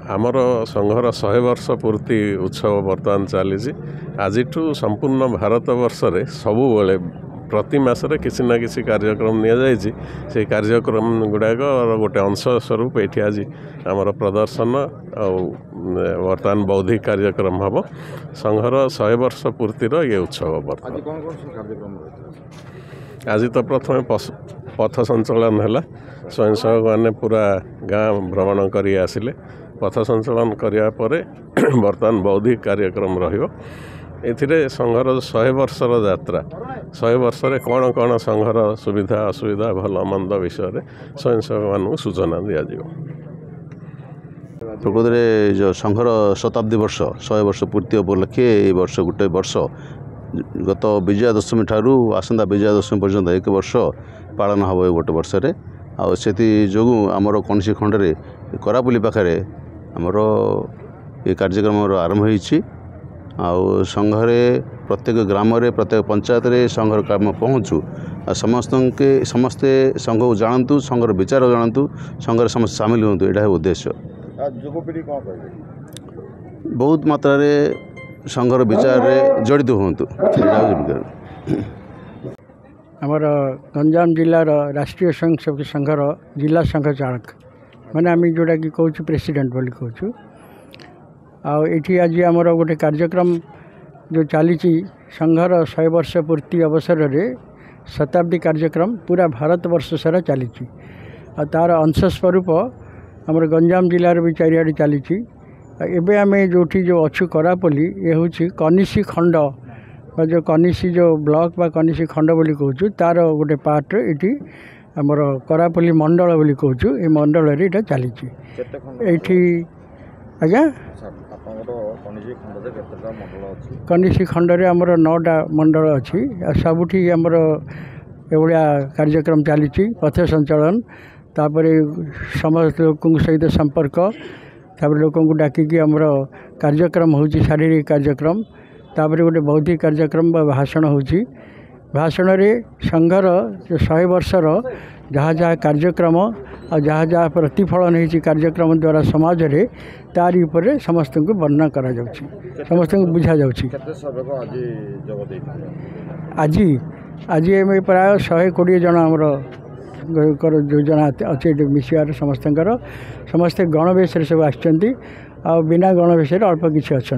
आमर संघर 100 वर्ष पूर्ति उत्सव बर्तमान चली आज संपूर्ण भारत वर्ष रे सबु बेले प्रति मासरे किसी ना किसी कार्यक्रम नि कार्यक्रम गुड़ाक गोटे अंश स्वरूप ये आज आमर प्रदर्शन बर्तमान बौद्धिक कार्यक्रम हम संघर 100 वर्ष पूर्तिर ये उत्सव बर्तमान आज तो प्रथम पथ संचलन है स्वयंसेवक मैंने पूरा गाँ भ्रमण कर आसिले पथ संचलन करने बर्तमान बौद्धिक कार्यक्रम रही संघर 100 वर्षर यात्रा 100 वर्ष कौन कौन संघर सुविधा असुविधा भल मंद विषय स्वयंसेवक मान सूचना दि प्रकृत में जो संघर शताब्दी वर्ष 100 वर्ष पूर्ति उपलक्षे ये वर्ष गोटे वर्ष गत विजया दशमी ठारू आसंता विजया दशमी पर्यंत एक वर्ष पालन हम गोटे वर्ष जो आमर कौन खंड में करापुली पाखे आमर ये कार्यक्रम आरंभ हो संघरे प्रत्येक ग्राम प्रत्येक पंचायत रे संघर काम पहुँचू समस्ते संघ को जानतु संघर विचार जानतु संघर समस्त सामिल हूँ यहाँ उद्देश्य बहुत मात्रा रे संघर विचार रे जड़ित हूँ आमर गंजाम जिलार राष्ट्रीय स्वयंसेवक संघर जिला संघ चालक माने आम जोटा कि कहूँ प्रेसिडेंट बोली कहूँ आठी आज आमर गोटे कार्यक्रम जो चली संघर 100 वर्ष पूर्ति अवसर में शताब्दी कार्यक्रम पूरा भारत वर्ष सारा चली तार अंश स्वरूप आमर गंजाम जिलार भी चारिआडे चली एवं आम जो अच्छु करापल्ली ये हूँ कनिसी खंड जो कनिसी जो ब्लॉक बा कनिसी खंड बोली कहूँ तार गोटे पार्ट ये आमर करापल्ली मंडल बोली कहूँ ये मंडल ये चली आज्ञा कनिसी खंड रे आमर 9टा मंडल अच्छी सबुठी आमर एभलिया कार्यक्रम चली पथ संचलन तापर समस्त लोक सहित संपर्क तापर लोक डाकिकी आमर कार्यक्रम हो शारीरिक कार्यक्रम तापर गोटे बौद्धिक कार्यक्रम भाषण हो भाषण रे संघर 100 वर्षर जहाँ जहाँ कार्यक्रम और जहाँ जहाँ प्रतिफलन हो कार्यक्रम द्वारा समाज रे तारी ऊपर समस्त को वर्णना करा जाउछि समस्त को बुझा जाउछि आज आज एम प्राय 120 जन आमर योजना अच्छे मिसार समस्त गणवेश सब आसछन्ती आ बिना गणवेश अल्प किसी अच्छा।